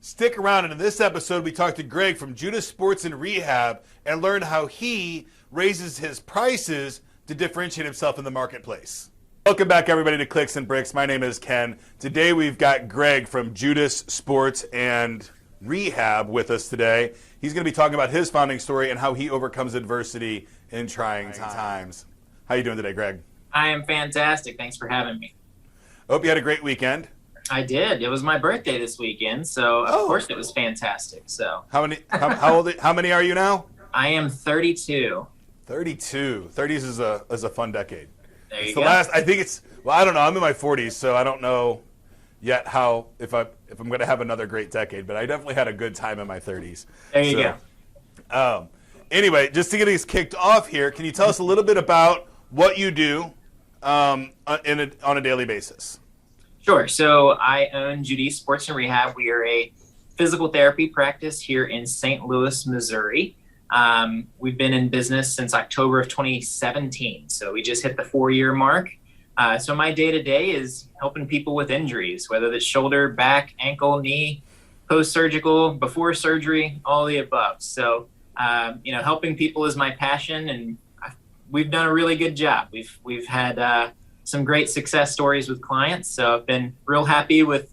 Stick around, and in this episode, we talk to Greg from Judice Sports Rehab and learn how he raises his prices to differentiate himself in the marketplace. Welcome back, everybody, to Clicks and Bricks. My name is Ken. Today, we've got Greg from Judice Sports and Rehab with us today. He's going to be talking about his founding story and how he overcomes adversity in trying times. How you doing today, Greg? I am fantastic. Thanks for having me. Hope you had a great weekend. I did. It was my birthday this weekend, so of course it was fantastic. So how many are you now? I am 32. 32. 30s is a fun decade. There you It's go. the last. I think it's. Well, I don't know. I'm in my 40s, so I don't know yet if I'm going to have another great decade. But I definitely had a good time in my 30s. There you go. Anyway, just to get us kicked off here, can you tell us a little bit about what you do on a daily basis? Sure. So I own Judice Sports Rehab. We are a physical therapy practice here in St. Louis, Missouri. We've been in business since October of 2017. So we just hit the 4-year mark. So my day-to-day is helping people with injuries, whether it's shoulder, back, ankle, knee, post-surgical, before surgery, all the above. So, helping people is my passion, and we've done a really good job. We've had some great success stories with clients. So I've been real happy with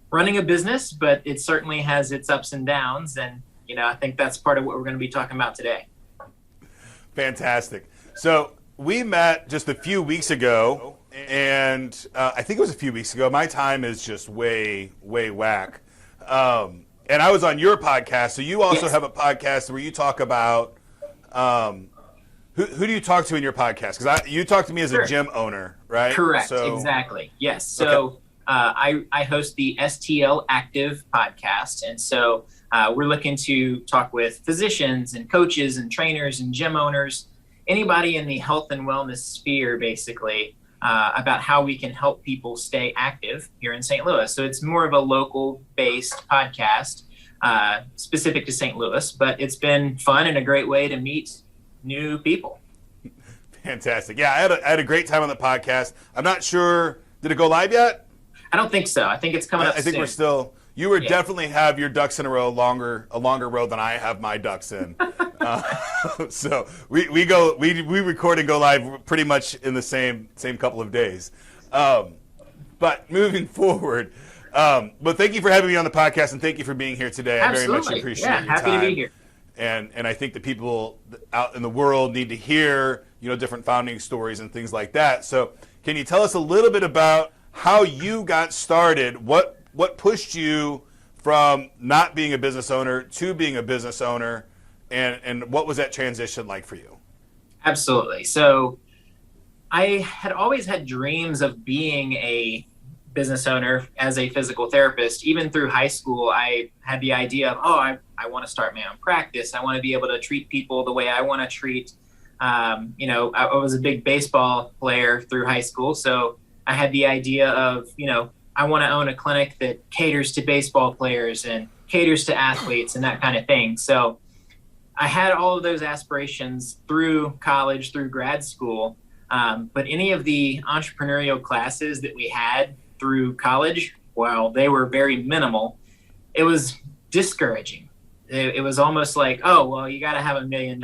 running a business, but it certainly has its ups and downs. And, I think that's part of what we're going to be talking about today. Fantastic. So we met just a few weeks ago, and I think it was a few weeks ago. My time is just way, way whack. And I was on your podcast. So you also have a podcast where you talk about, Who do you talk to in your podcast? Because you talk to me as a gym owner, right? Correct. Exactly. Yes. So I host the STL Active podcast. And so we're looking to talk with physicians and coaches and trainers and gym owners, anybody in the health and wellness sphere, basically, about how we can help people stay active here in St. Louis. So it's more of a local-based podcast specific to St. Louis, but it's been fun and a great way to meet new people. Fantastic. Yeah, I had a great time on the podcast. I'm not sure, did it go live yet? I don't think so. I think it's coming up soon. I think we're still, definitely have your ducks in a row, a longer row than I have my ducks in. So we record and go live pretty much in the same couple of days. But moving forward, but thank you for having me on the podcast, and thank you for being here today. Absolutely. I very much appreciate your time. Happy to be here. And I think the people out in the world need to hear, different founding stories and things like that. So can you tell us a little bit about how you got started? What pushed you from not being a business owner to being a business owner, and what was that transition like for you? Absolutely. So I had always had dreams of being a business owner as a physical therapist. Even through high school, I had the idea of, I want to start my own practice. I want to be able to treat people the way I want to treat. I was a big baseball player through high school. So I had the idea of, I want to own a clinic that caters to baseball players and caters to athletes and that kind of thing. So I had all of those aspirations through college, through grad school. But any of the entrepreneurial classes that we had through college, while they were very minimal, it was discouraging. It was almost like, you got to have $1 million.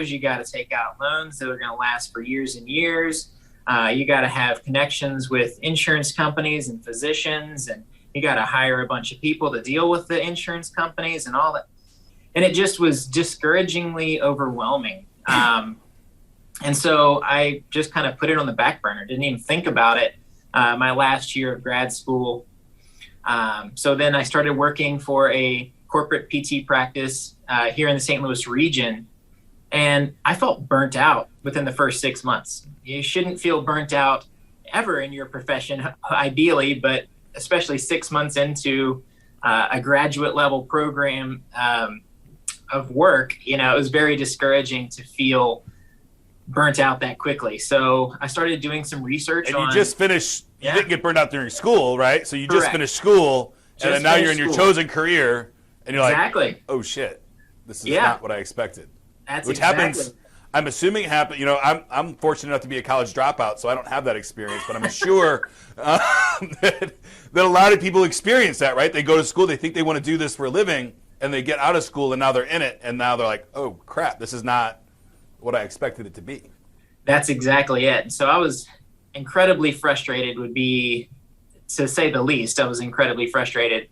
You got to take out loans that are going to last for years and years. You got to have connections with insurance companies and physicians, and you got to hire a bunch of people to deal with the insurance companies and all that. And it just was discouragingly overwhelming. And so I just kind of put it on the back burner, didn't even think about it my last year of grad school. So then I started working for a corporate PT practice here in the St. Louis region, and I felt burnt out within the first 6 months. You shouldn't feel burnt out ever in your profession, ideally, but especially 6 months into a graduate level program of work, it was very discouraging to feel burnt out that quickly. So I started doing some research on... And you just finished, you didn't get burnt out during school, right? So you just finished school, and then now you're in your chosen career, and you're like, oh shit, this is not what I expected. That's Which happens, I'm assuming it happened. You know, I'm fortunate enough to be a college dropout, so I don't have that experience. But I'm sure that a lot of people experience that, right? They go to school, they think they want to do this for a living, and they get out of school, and now they're in it, and now they're like, oh crap, this is not what I expected it to be. That's exactly it. So I was incredibly frustrated, would be to say the least. I was incredibly frustrated.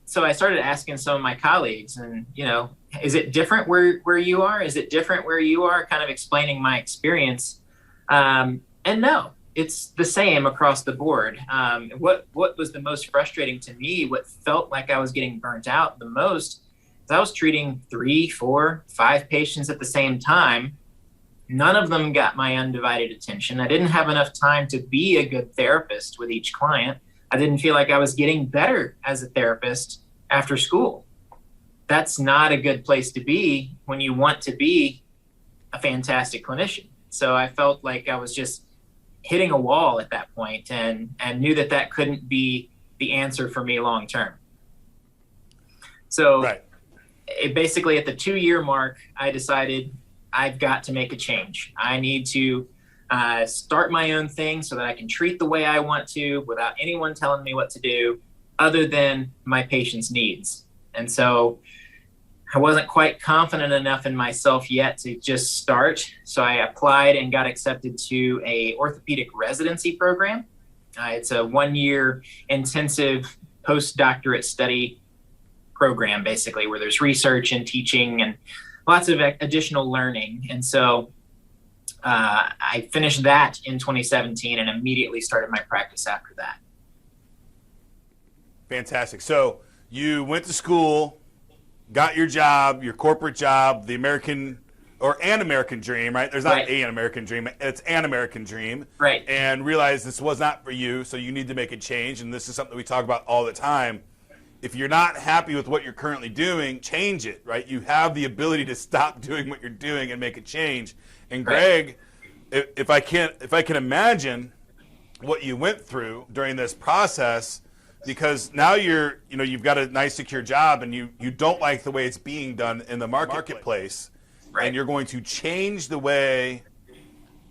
So I started asking some of my colleagues, and, you know, is it different where you are? Is it different where you are? Kind of explaining my experience. And no, it's the same across the board. What was the most frustrating to me, what felt like I was getting burnt out the most, is I was treating 3, 4, 5 patients at the same time. None of them got my undivided attention. I didn't have enough time to be a good therapist with each client. I didn't feel like I was getting better as a therapist after school. That's not a good place to be when you want to be a fantastic clinician. So I felt like I was just hitting a wall at that point, and knew that couldn't be the answer for me long term. So right. Basically at the 2-year mark, I decided I've got to make a change. I need to start my own thing so that I can treat the way I want to without anyone telling me what to do other than my patient's needs. And so I wasn't quite confident enough in myself yet to just start. So I applied and got accepted to a orthopedic residency program. It's a 1-year intensive postdoctorate study program, basically, where there's research and teaching and lots of additional learning. And so I finished that in 2017 and immediately started my practice after that. Fantastic. So you went to school, got your job, your corporate job, the American dream, right? There's not right. an American dream, it's an American dream. Right. And realized this was not for you, so you need to make a change. And this is something we talk about all the time. If you're not happy with what you're currently doing, change it, right? You have the ability to stop doing what you're doing and make a change. And Greg, right. if I can imagine what you went through during this process, because now you've got a nice secure job and you don't like the way it's being done in the marketplace, right. And you're going to change the way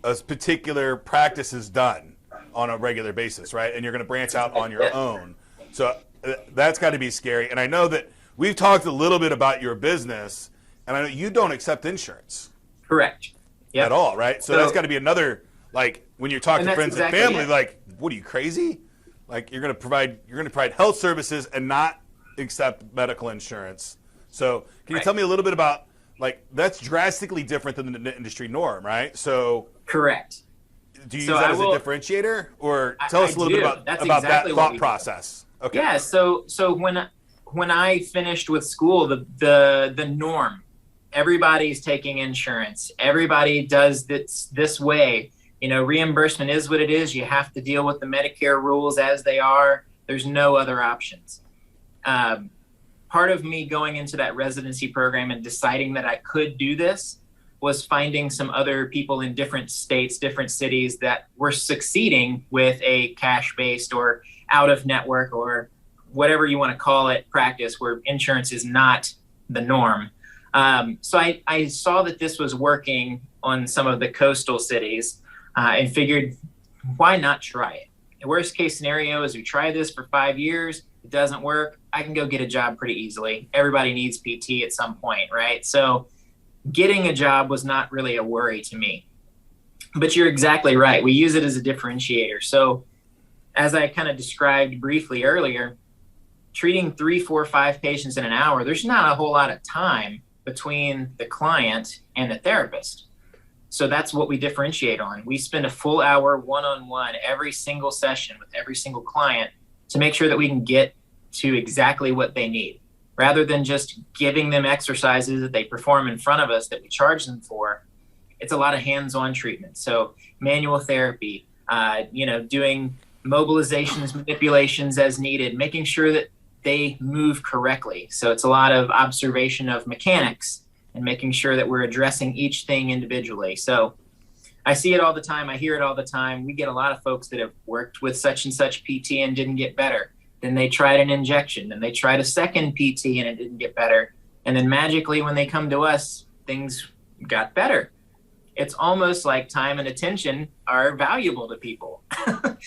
a particular practice is done on a regular basis, right? And you're going to branch out on your own. So that's got to be scary. And I know that we've talked a little bit about your business, and I know you don't accept insurance. Correct. Yep. At all, right? So that's got to be another, like, when you're talking to friends exactly and family, like, what are you, crazy? Like, you're going to provide health services and not accept medical insurance. So can you tell me a little bit about, like, that's drastically different than the industry norm, right? So correct. Do you use that as a differentiator, or tell us a little bit about exactly that thought process? Okay. Yeah. So when I finished with school, the norm, everybody's taking insurance. Everybody does this way. You know, reimbursement is what it is. You have to deal with the Medicare rules as they are. There's no other options. Part of me going into that residency program and deciding that I could do this was finding some other people in different states, different cities that were succeeding with a cash-based or out-of-network or whatever you want to call it practice where insurance is not the norm. So I saw that this was working on some of the coastal cities and figured, why not try it? The worst case scenario is we try this for 5 years, it doesn't work, I can go get a job pretty easily. Everybody needs PT at some point, right? So getting a job was not really a worry to me. But you're exactly right. We use it as a differentiator. So as I kind of described briefly earlier, treating 3, 4, 5 patients in an hour, there's not a whole lot of time between the client and the therapist. So that's what we differentiate on. We spend a full hour one-on-one every single session with every single client to make sure that we can get to exactly what they need, rather than just giving them exercises that they perform in front of us that we charge them for. It's a lot of hands-on treatment. So manual therapy, doing mobilizations, manipulations as needed, making sure that they move correctly. So it's a lot of observation of mechanics and making sure that we're addressing each thing individually. So I see it all the time. I hear it all the time. We get a lot of folks that have worked with such and such PT and didn't get better. Then they tried an injection, then they tried a second PT and it didn't get better. And then magically when they come to us, things got better. It's almost like time and attention are valuable to people.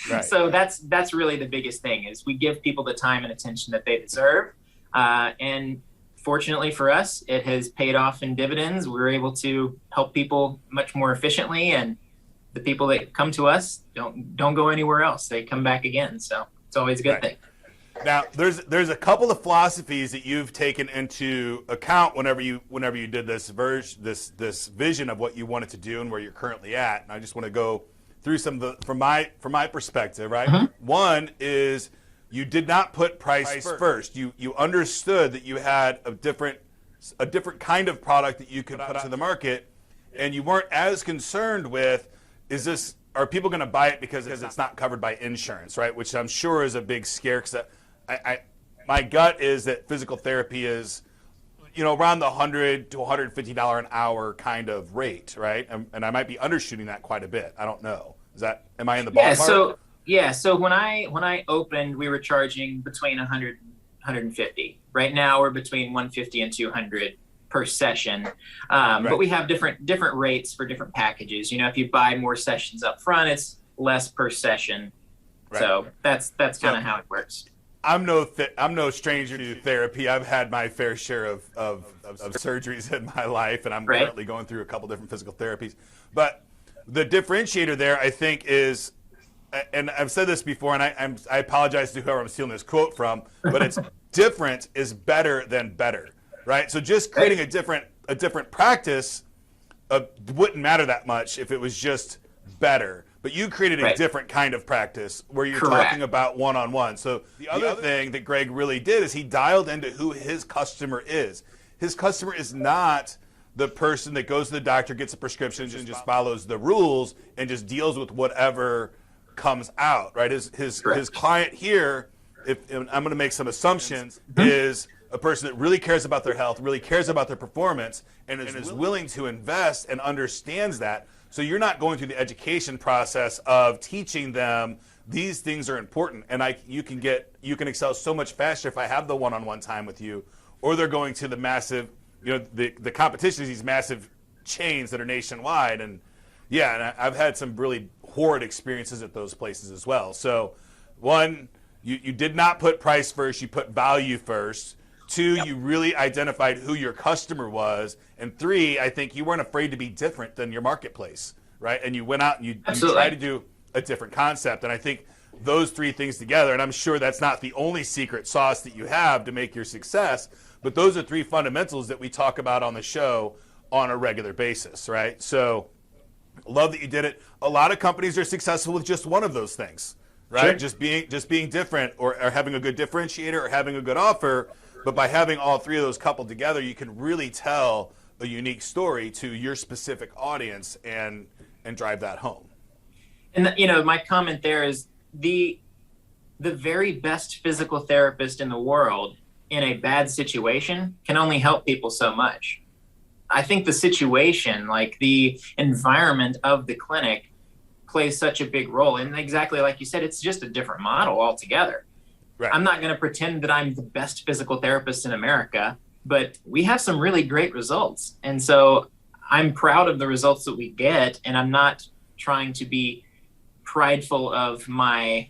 Right. So that's really the biggest thing, is we give people the time and attention that they deserve. And fortunately for us, it has paid off in dividends. We're able to help people much more efficiently, and the people that come to us don't go anywhere else. They come back again. So it's always a good thing. Now, there's a couple of philosophies that you've taken into account whenever you did this vision of what you wanted to do and where you're currently at. And I just want to go through some of the from my perspective, right? Mm-hmm. One is you did not put price first. You understood that you had a different kind of product that you could put out to the market, and you weren't as concerned with, are people going to buy it because it's not covered by insurance, right? Which I'm sure is a big scare, because my gut is that physical therapy is, around the $100 to $150 an hour kind of rate, right? And I might be undershooting that quite a bit. I don't know. Am I in the ballpark? So when I opened, we were charging between 100 150. Right now we're between 150 and 200 per session. Right. But we have different rates for different packages. If you buy more sessions up front, it's less per session. Right. So that's kind of how it works. I'm no stranger to therapy. I've had my fair share of surgeries in my life, and I'm currently going through a couple different physical therapies. But the differentiator there, I think, is, and I've said this before, and I apologize to whoever I'm stealing this quote from, but it's different is better than better, right? So just creating a different practice wouldn't matter that much if it was just better. But you created a different kind of practice where you're talking about one-on-one. So the other thing that Greg really did is he dialed into who his customer is. His customer is not the person that goes to the doctor, gets a prescription, and just follows the rules and just deals with whatever comes out, right? His client here, and I'm going to make some assumptions, is a person that really cares about their health, really cares about their performance, and is willing to invest and understands that. So you're not going through the education process of teaching them these things are important, and you can excel so much faster if I have the one-on-one time with you, or they're going to the massive, the competition is these massive chains that are nationwide, and I've had some really horrid experiences at those places as well. So, one, you did not put price first, you put value first. Two, you really identified who your customer was. And three, I think you weren't afraid to be different than your marketplace, right? And you went out and you tried to do a different concept. And I think those three things together, and I'm sure that's not the only secret sauce that you have to make your success, but those are three fundamentals that we talk about on the show on a regular basis, right? So love that you did it. A lot of companies are successful with just one of those things, right? Sure. Just being different or having a good differentiator or having a good offer. But by having all three of those coupled together, you can really tell a unique story to your specific audience and drive that home. And my comment there is the very best physical therapist in the world in a bad situation can only help people so much. I think the situation, like the environment of the clinic, plays such a big role. And exactly like you said, it's just a different model altogether. Right. I'm not going to pretend that I'm the best physical therapist in America, but we have some really great results. And so I'm proud of the results that we get, and I'm not trying to be prideful of my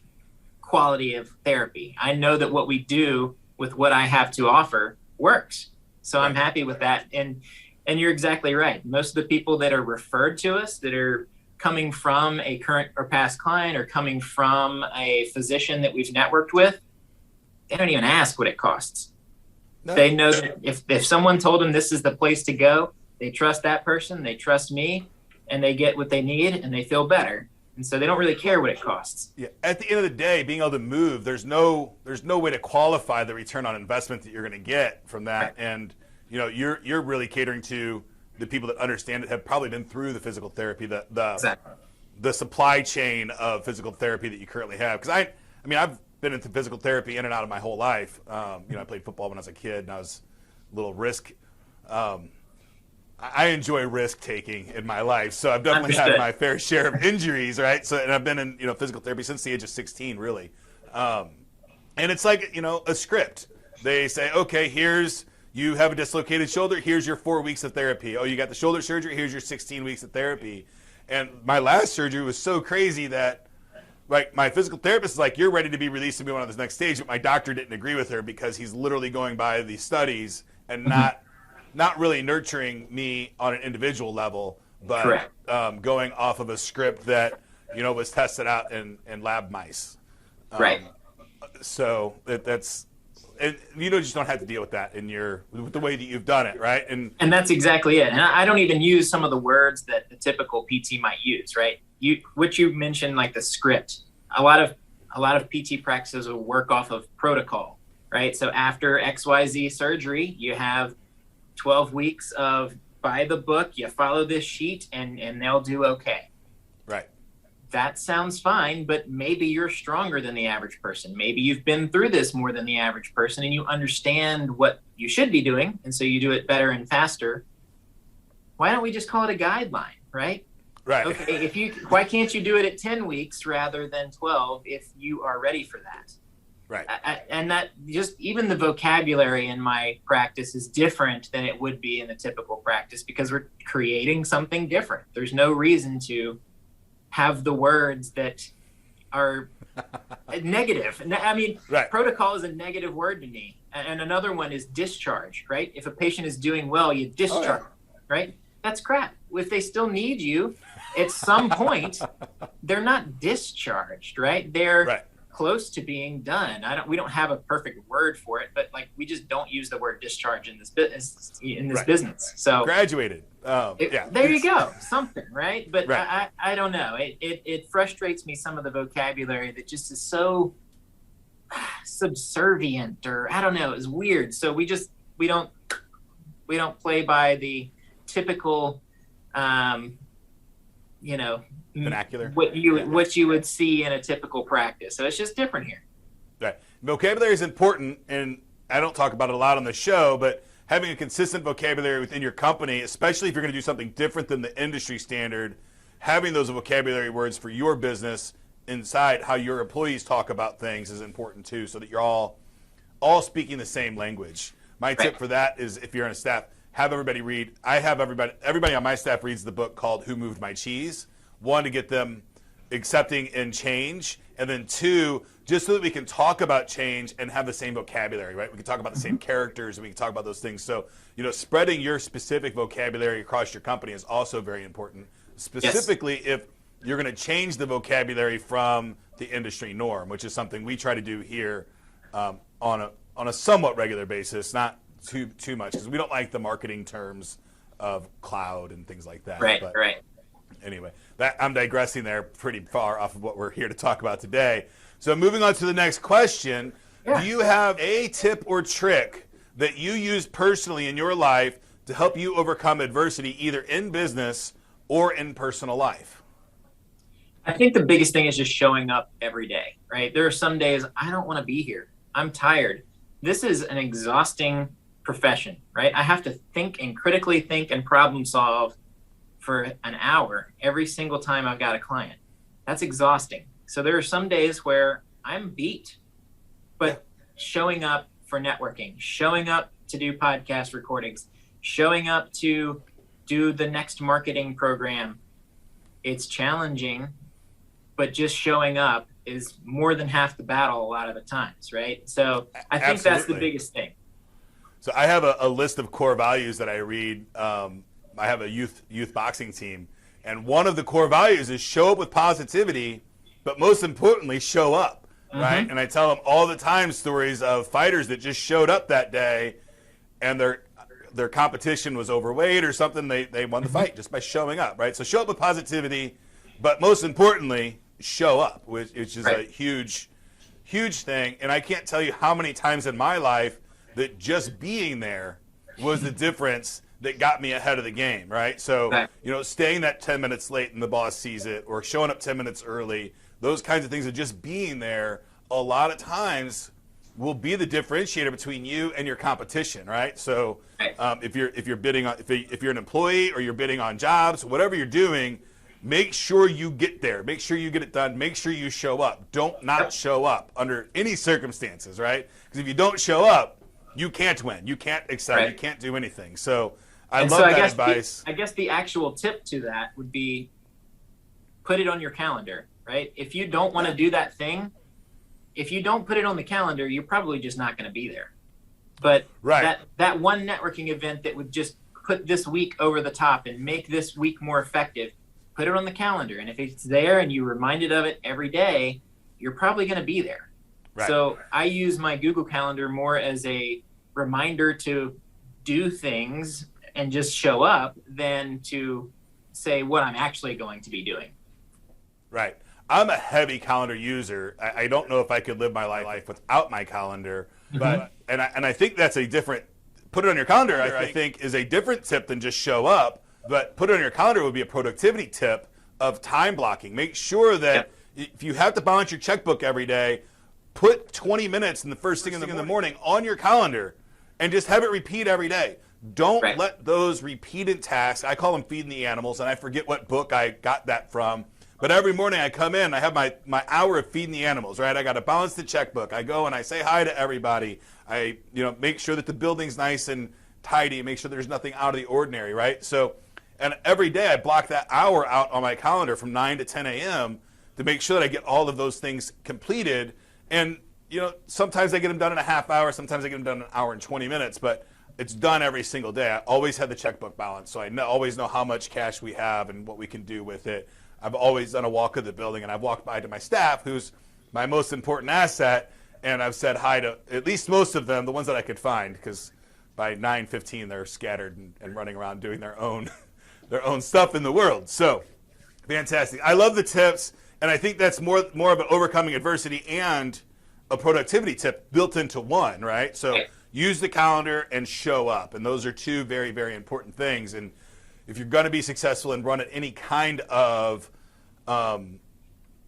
quality of therapy. I know that what we do with what I have to offer works. So I'm happy with that. And you're exactly right. Most of the people that are referred to us, that are coming from a current or past client or coming from a physician that we've networked with, they don't even ask what it costs. No. They know that if someone told them this is the place to go, they trust that person, they trust me, and they get what they need and they feel better. And so they don't really care what it costs. Yeah. At the end of the day, being able to move, there's no way to qualify the return on investment that you're going to get from that. Right. And you're really catering to the people that understand it, have probably been through the physical therapy, the supply chain of physical therapy that you currently have. Because I've been into physical therapy in and out of my whole life. I played football when I was a kid, and I was a little risk. I enjoy risk taking in my life, so I've definitely had my fair share of injuries, right? So, and I've been in physical therapy since the age of 16, really. And it's like a script. They say, okay, here's You have a dislocated shoulder, here's your 4 weeks of therapy. Oh, you got the shoulder surgery, here's your 16 weeks of therapy. And my last surgery was so crazy that like my physical therapist is like, you're ready to be released and move on to this next stage. But my doctor didn't agree with her because he's literally going by these studies and not really nurturing me on an individual level, but going off of a script that, was tested out in lab mice. Right. So that's, and just don't have to deal with that with the way that you've done it, right? And that's exactly it. And I don't even use some of the words that the typical PT might use, right? What you mentioned, like the script. A lot of PT practices will work off of protocol, right? So after XYZ surgery, you have 12 weeks of by the book, you follow this sheet and they'll do okay. Right. That sounds fine, but maybe you're stronger than the average person. Maybe you've been through this more than the average person and you understand what you should be doing. And so you do it better and faster. Why don't we just call it a guideline, right? Right. Okay. Why can't you do it at 10 weeks rather than 12 if you are ready for that? Right. And that just even the vocabulary in my practice is different than it would be in the typical practice because we're creating something different. There's no reason to have the words that are negative. I mean, protocol is a negative word to me. And another one is discharge, right? If a patient is doing well, you discharge, right? That's crap. If they still need you at some point, they're not discharged, right? They're close to being done. We don't have a perfect word for it, but like we just don't use the word discharge in this business. So graduated. There you go. Something, right? But I don't know. It frustrates me, some of the vocabulary that just is so subservient, or I don't know, is weird. So we don't play by the typical vernacular, what you would see in a typical practice. So it's just different here. Right. Vocabulary is important, and I don't talk about it a lot on the show, but having a consistent vocabulary within your company, especially if you're going to do something different than the industry standard, having those vocabulary words for your business inside how your employees talk about things is important too, so that you're all speaking the same language. My tip for that is, if you're on a staff, have everybody read. Everybody on my staff reads the book called Who Moved My Cheese? One, to get them accepting and change, and then two, just so that we can talk about change and have the same vocabulary, right? We can talk about the same characters, and we can talk about those things. So, spreading your specific vocabulary across your company is also very important, specifically if you're going to change the vocabulary from the industry norm, which is something we try to do here on a somewhat regular basis, not too much, because we don't like the marketing terms of cloud and things like that. Right. Anyway, I'm digressing there pretty far off of what we're here to talk about today. So moving on to the next question, do you have a tip or trick that you use personally in your life to help you overcome adversity, either in business or in personal life? I think the biggest thing is just showing up every day, right? There are some days I don't want to be here. I'm tired. This is an exhausting profession, right? I have to think and critically think and problem solve for an hour every single time I've got a client. That's exhausting. So there are some days where I'm beat, but showing up for networking, showing up to do podcast recordings, showing up to do the next marketing program, it's challenging, but just showing up is more than half the battle a lot of the times, right? So I think that's the biggest thing. So I have a list of core values that I read. I have a youth boxing team, and one of the core values is show up with positivity, but most importantly, show up, right? And I tell them all the time stories of fighters that just showed up that day, and their competition was overweight or something. They won the fight just by showing up, right? So show up with positivity, but most importantly, show up, which is a huge thing. And I can't tell you how many times in my life that just being there was the difference that got me ahead of the game, right? So, staying that 10 minutes late and the boss sees it, or showing up 10 minutes early, those kinds of things, of just being there a lot of times will be the differentiator between you and your competition, right? So if you're bidding on, if you're an employee or you're bidding on jobs, whatever you're doing, make sure you get there. Make sure you get it done. Make sure you show up. Don't not show up under any circumstances, right? Because if you don't show up, you can't win. You can't excel. Right. You can't do anything. So I And love so that advice. I guess the actual tip to that would be put it on your calendar, right? If you don't want to do that thing, if you don't put it on the calendar, you're probably just not going to be there. But that one networking event that would just put this week over the top and make this week more effective, put it on the calendar. And if it's there and you're reminded of it every day, you're probably going to be there. Right. So I use my Google Calendar more as a reminder to do things and just show up than to say what I'm actually going to be doing. Right. I'm a heavy calendar user. I don't know if I could live my life without my calendar, but and I think that's a different. Put it on your calendar. I think is a different tip than just show up. But put it on your calendar would be a productivity tip of time blocking. Make sure that if you have to balance your checkbook every day, put 20 minutes in the first thing in the morning on your calendar, and just have it repeat every day. Don't let those repeated tasks. I call them feeding the animals, and I forget what book I got that from. But every morning I come in, I have my hour of feeding the animals, right? I got to balance the checkbook. I go and I say hi to everybody. I make sure that the building's nice and tidy, make sure there's nothing out of the ordinary, right? So, and every day I block that hour out on my calendar from 9 to 10 a.m. to make sure that I get all of those things completed. And, sometimes I get them done in a half hour, sometimes I get them done in an hour and 20 minutes, but it's done every single day. I always have the checkbook balance, so I always know how much cash we have and what we can do with it. I've always done a walk of the building, and I've walked by to my staff, who's my most important asset, and I've said hi to at least most of them, the ones that I could find, because by 9:15 they're scattered and running around doing their own stuff in the world. So, fantastic. I love the tips, and I think that's more of an overcoming adversity and a productivity tip built into one, right? So use the calendar and show up, and those are two very, very important things. And if you're going to be successful and run at any kind of,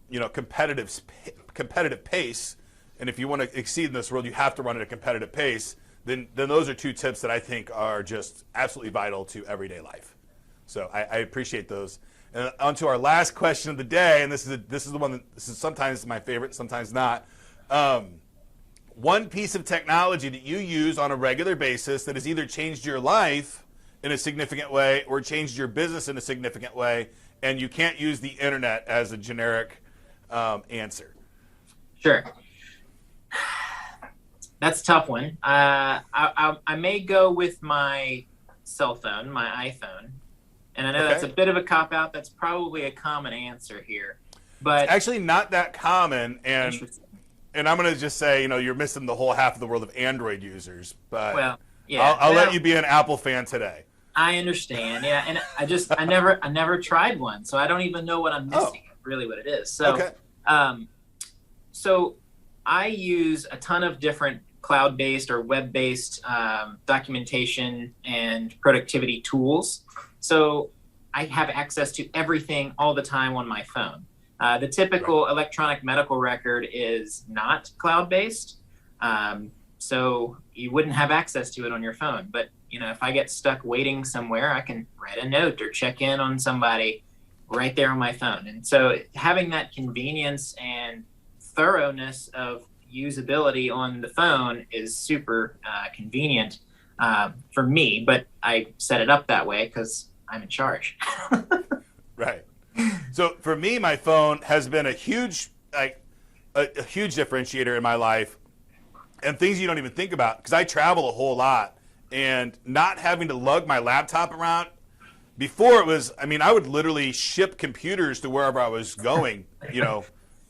competitive pace, and if you want to exceed in this world, you have to run at a competitive pace. Then those are two tips that I think are just absolutely vital to everyday life. So I appreciate those. And on to our last question of the day, and this is the one that this is sometimes my favorite, sometimes not. One piece of technology that you use on a regular basis that has either changed your life in a significant way or changed your business in a significant way, and you can't use the internet as a generic answer. Sure. That's a tough one. I may go with my cell phone, my iPhone. And I know that's a bit of a cop-out. That's probably a common answer here. But it's actually not that common, and I'm going to just say, you're missing the whole half of the world of Android users. But I'll let you be an Apple fan today. I understand, and I never tried one, so I don't even know what I'm missing. Really, what it is. So, so I use a ton of different cloud-based or web-based documentation and productivity tools. So I have access to everything all the time on my phone. The typical electronic medical record is not cloud-based, so you wouldn't have access to it on your phone. But if I get stuck waiting somewhere, I can write a note or check in on somebody right there on my phone. And so having that convenience and thoroughness of usability on the phone is super convenient for me, but I set it up that way because I'm in charge. Right. So for me, my phone has been a huge differentiator in my life, and things you don't even think about, because I travel a whole lot, and not having to lug my laptop around. Before it was, I would literally ship computers to wherever I was going,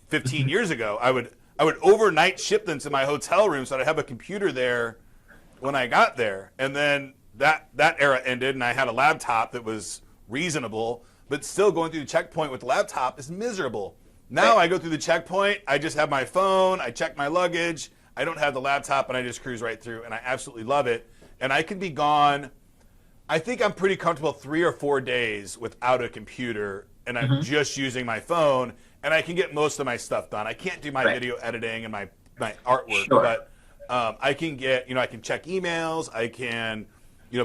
15 years ago. I would overnight ship them to my hotel room so I'd have a computer there when I got there. And then that era ended, and I had a laptop that was reasonable, but still going through the checkpoint with the laptop is miserable. Now I go through the checkpoint, I just have my phone, I check my luggage, I don't have the laptop, and I just cruise right through, and I absolutely love it. And I can be gone, I think I'm pretty comfortable 3 or 4 days without a computer, and I'm just using my phone, and I can get most of my stuff done. I can't do my video editing and my artwork, but I can get, I can check emails, I can,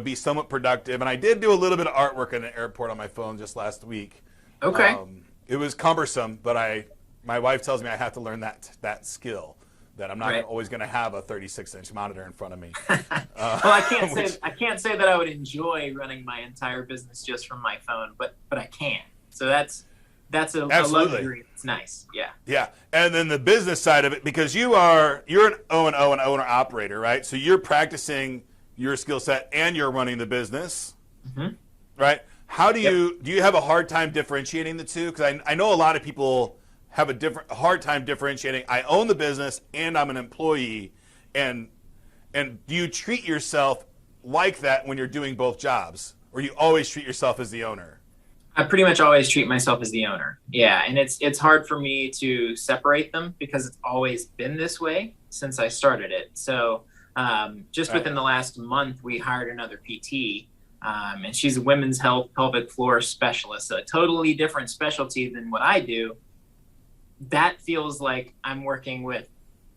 be somewhat productive. And I did do a little bit of artwork in an airport on my phone just last week. Okay. It was cumbersome, but my wife tells me I have to learn that skill. that I'm not always going to have a 36-inch monitor in front of me. Well, I can't say that I would enjoy running my entire business just from my phone, but I can. So that's a luxury. It's nice. Yeah. Yeah. And then the business side of it, because you're an O&O and owner operator, right? So you're practicing your skill set and you're running the business, right? How do you have a hard time differentiating the two? Because I know a lot of people have a hard time differentiating. I own the business and I'm an employee, and do you treat yourself like that when you're doing both jobs, or you always treat yourself as the owner? I pretty much always treat myself as the owner. Yeah, and it's hard for me to separate them because it's always been this way since I started it. So just within the last month, we hired another PT. And she's a women's health pelvic floor specialist, so a totally different specialty than what I do. That feels like I'm working with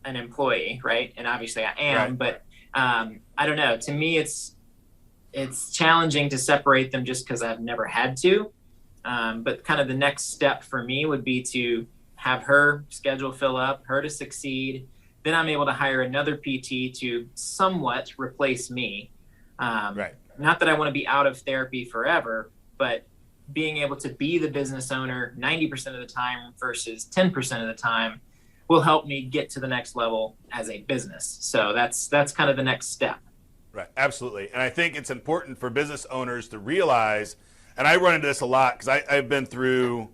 an employee, right? And obviously I am, but I don't know. To me, it's challenging to separate them just because I've never had to. But kind of the next step for me would be to have her schedule fill up, her to succeed. Then I'm able to hire another PT to somewhat replace me. Not that I want to be out of therapy forever, but being able to be the business owner 90% of the time versus 10% of the time will help me get to the next level as a business. So that's kind of the next step. Right. Absolutely. And I think it's important for business owners to realize, and I run into this a lot because I've been through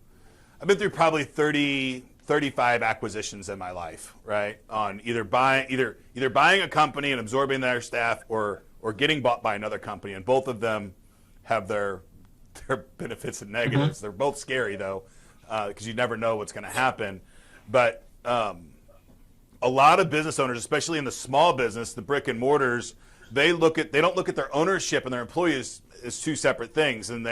probably 35 acquisitions in my life, right? On either buying a company and absorbing their staff or getting bought by another company, and both of them have their benefits and negatives. They're both scary though, because you never know what's going to happen. But a lot of business owners, especially in the small business, the brick and mortars, they don't look at their ownership and their employees as two separate things. And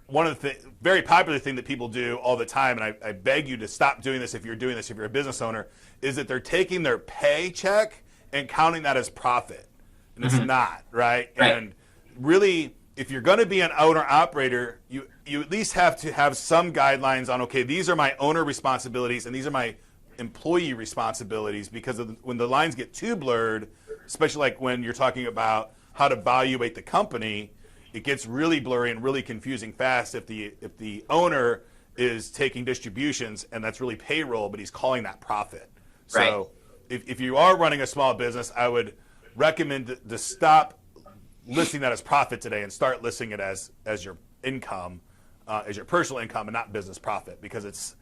one of the very popular thing that people do all the time, and I beg you to stop doing this if you're a business owner, is that they're taking their paycheck and counting that as profit. And it's not, right? And really, if you're going to be an owner-operator, you at least have to have some guidelines on, okay, these are my owner responsibilities and these are my employee responsibilities, because when the lines get too blurred, especially like when you're talking about how to evaluate the company, it gets really blurry and really confusing fast if the owner is taking distributions and that's really payroll, but he's calling that profit. So if you are running a small business, I would recommend to stop listing that as profit today and start listing it as your income, as your personal income, and not business profit, because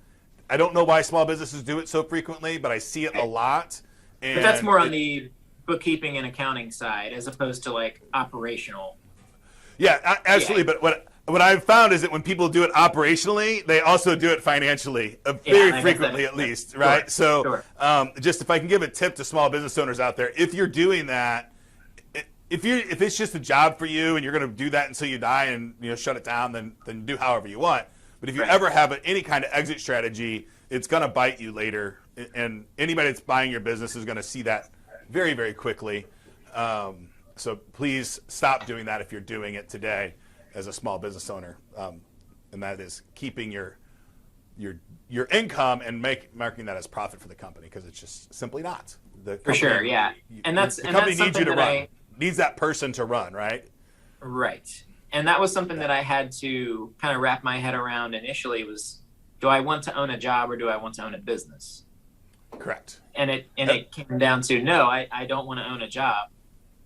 I don't know why small businesses do it so frequently, but I see it a lot. And but that's more on the bookkeeping and accounting side as opposed to like operational. Yeah, absolutely. Yeah. But what I've found is that when people do it operationally, they also do it financially, very frequently at least, right? So just if I can give a tip to small business owners out there, if you're doing that, if it's just a job for you and you're going to do that until you die and shut it down, then do however you want. But if you ever have any kind of exit strategy, it's going to bite you later. And anybody that's buying your business is going to see that very, very quickly. So please stop doing that if you're doing it today as a small business owner, and that is keeping your income and marking that as profit for the company, because it's just simply not. For sure, yeah. And the company needs you to run. Needs that person to run, right? Right. And that was something that I had to kind of wrap my head around initially was, do I want to own a job or do I want to own a business? Correct. And it came down to, no, I don't want to own a job,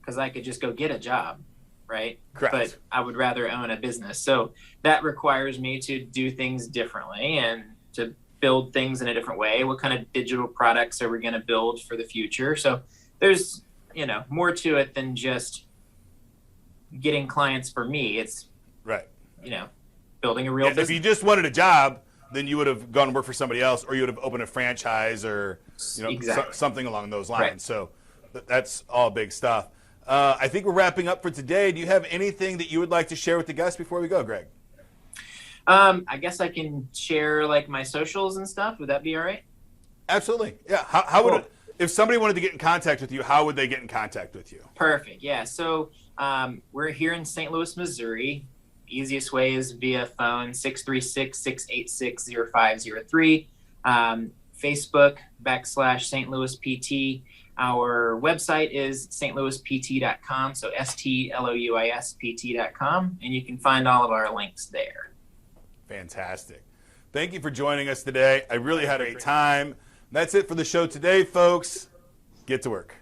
because I could just go get a job, right? Correct. But I would rather own a business. So that requires me to do things differently and to build things in a different way. What kind of digital products are we going to build for the future? So there's, more to it than just getting clients for me. It's building a real business. If you just wanted a job, then you would have gone to work for somebody else, or you would have opened a franchise, or something along those lines. Right. So that's all big stuff. I think we're wrapping up for today. Do you have anything that you would like to share with the guests before we go, Greg? I guess I can share like my socials and stuff. Would that be all right? Absolutely. Yeah. How would if somebody wanted to get in contact with you, how would they get in contact with you? Perfect. Yeah. So we're here in St. Louis, Missouri. Easiest way is via phone, 636-686-0503. Facebook /St. Louis PT. Our website is stlouispt.com, so stlouispt.com, and you can find all of our links there. Fantastic. Thank you for joining us today. I really had a great time. That's it for the show today, folks. Get to work.